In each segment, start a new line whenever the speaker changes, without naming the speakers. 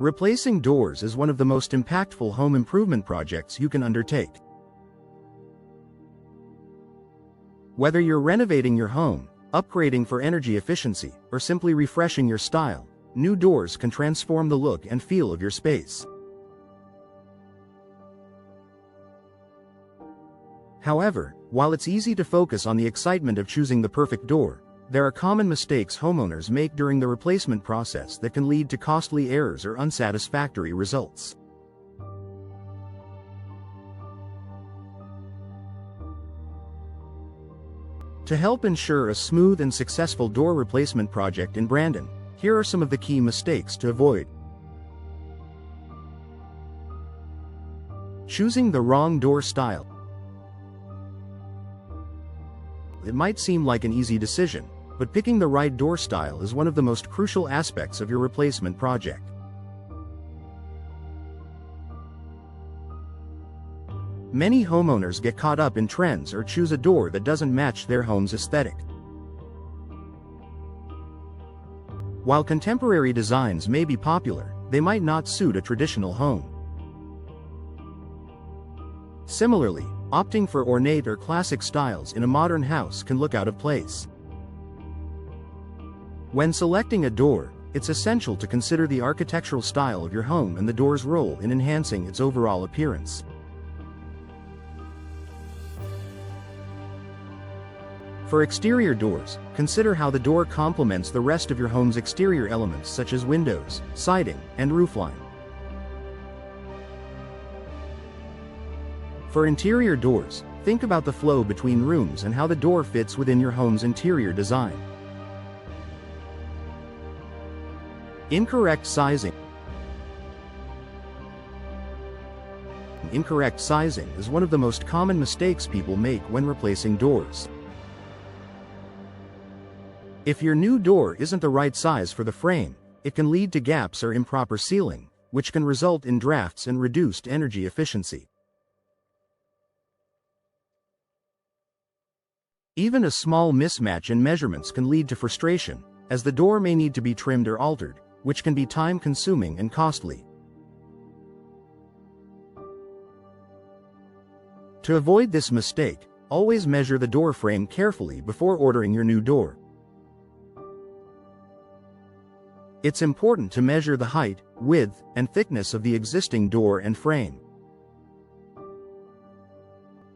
Replacing doors is one of the most impactful home improvement projects you can undertake. Whether you're renovating your home, upgrading for energy efficiency, or simply refreshing your style, new doors can transform the look and feel of your space. However, while it's easy to focus on the excitement of choosing the perfect door, there are common mistakes homeowners make during the replacement process that can lead to costly errors or unsatisfactory results. To help ensure a smooth and successful door replacement project in Brandon, here are some of the key mistakes to avoid. Choosing the wrong door style. It might seem like an easy decision, but picking the right door style is one of the most crucial aspects of your replacement project. Many homeowners get caught up in trends or choose a door that doesn't match their home's aesthetic. While contemporary designs may be popular, they might not suit a traditional home. Similarly, opting for ornate or classic styles in a modern house can look out of place. When selecting a door, it's essential to consider the architectural style of your home and the door's role in enhancing its overall appearance. For exterior doors, consider how the door complements the rest of your home's exterior elements such as windows, siding, and roofline. For interior doors, think about the flow between rooms and how the door fits within your home's interior design. Incorrect sizing. Incorrect sizing is one of the most common mistakes people make when replacing doors. If your new door isn't the right size for the frame, it can lead to gaps or improper sealing, which can result in drafts and reduced energy efficiency. Even a small mismatch in measurements can lead to frustration, as the door may need to be trimmed or altered, which can be time-consuming and costly. To avoid this mistake, always measure the door frame carefully before ordering your new door. It's important to measure the height, width, and thickness of the existing door and frame.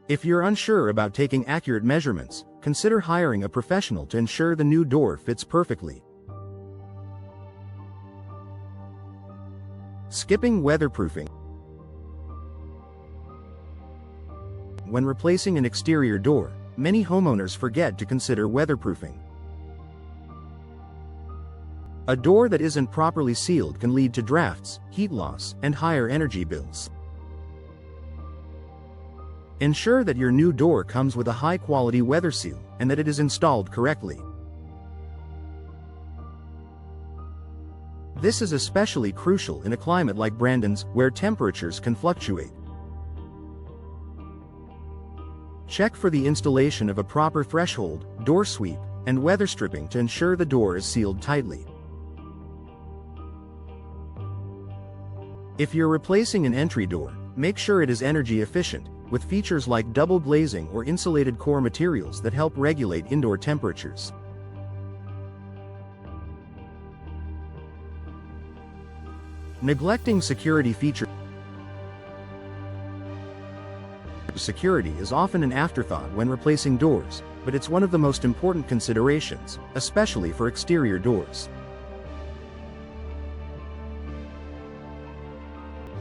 If you're unsure about taking accurate measurements, consider hiring a professional to ensure the new door fits perfectly. Skipping weatherproofing. When replacing an exterior door, many homeowners forget to consider weatherproofing. A door that isn't properly sealed can lead to drafts, heat loss, and higher energy bills. Ensure that your new door comes with a high-quality weather seal and that it is installed correctly. This is especially crucial in a climate like Brandon's, where temperatures can fluctuate. Check for the installation of a proper threshold, door sweep, and weather stripping to ensure the door is sealed tightly. If you're replacing an entry door, make sure it is energy efficient, with features like double glazing or insulated core materials that help regulate indoor temperatures. Neglecting security features. Security is often an afterthought when replacing doors, but it's one of the most important considerations, especially for exterior doors.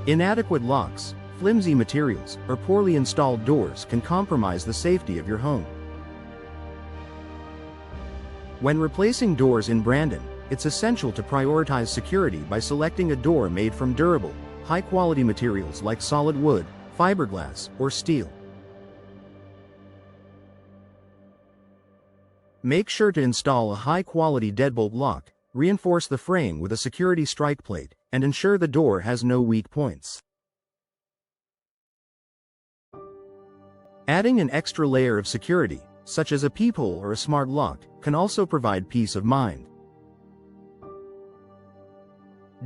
Inadequate locks, flimsy materials, or poorly installed doors can compromise the safety of your home. When replacing doors in Brandon, it's essential to prioritize security by selecting a door made from durable, high-quality materials like solid wood, fiberglass, or steel. Make sure to install a high-quality deadbolt lock, reinforce the frame with a security strike plate, and ensure the door has no weak points. Adding an extra layer of security, such as a peephole or a smart lock, can also provide peace of mind.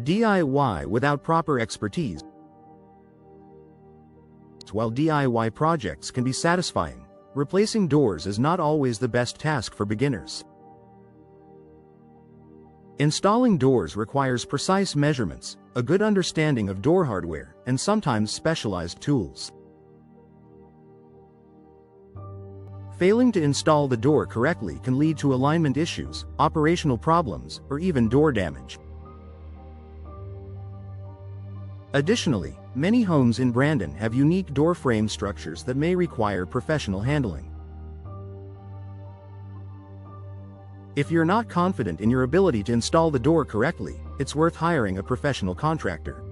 DIY without proper expertise. While DIY projects can be satisfying, replacing doors is not always the best task for beginners. Installing doors requires precise measurements, a good understanding of door hardware, and sometimes specialized tools. Failing to install the door correctly can lead to alignment issues, operational problems, or even door damage. Additionally, many homes in Brandon have unique door frame structures that may require professional handling. If you're not confident in your ability to install the door correctly, it's worth hiring a professional contractor.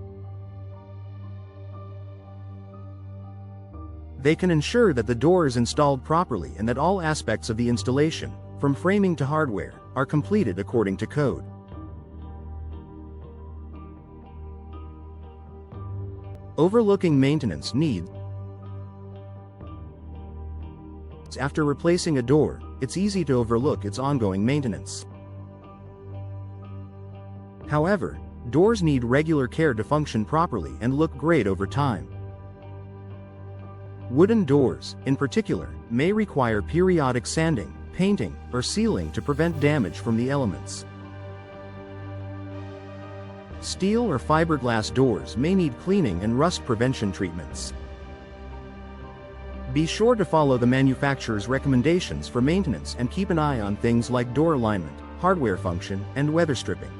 They can ensure that the door is installed properly and that all aspects of the installation, from framing to hardware, are completed according to code. Overlooking maintenance needs. After replacing a door, it's easy to overlook its ongoing maintenance. However, doors need regular care to function properly and look great over time. Wooden doors, in particular, may require periodic sanding, painting, or sealing to prevent damage from the elements. Steel or fiberglass doors may need cleaning and rust prevention treatments. Be sure to follow the manufacturer's recommendations for maintenance and keep an eye on things like door alignment, hardware function, and weather stripping.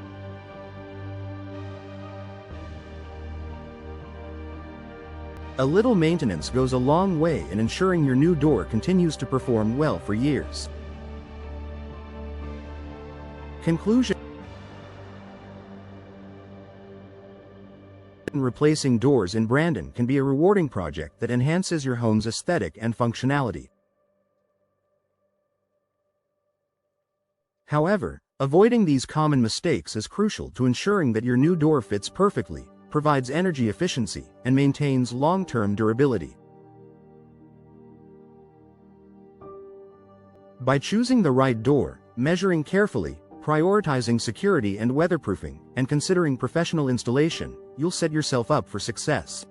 A little maintenance goes a long way in ensuring your new door continues to perform well for years. Conclusion: replacing doors in Brandon can be a rewarding project that enhances your home's aesthetic and functionality. However, avoiding these common mistakes is crucial to ensuring that your new door fits perfectly, provides energy efficiency, and maintains long-term durability. By choosing the right door, measuring carefully, prioritizing security and weatherproofing, and considering professional installation, you'll set yourself up for success.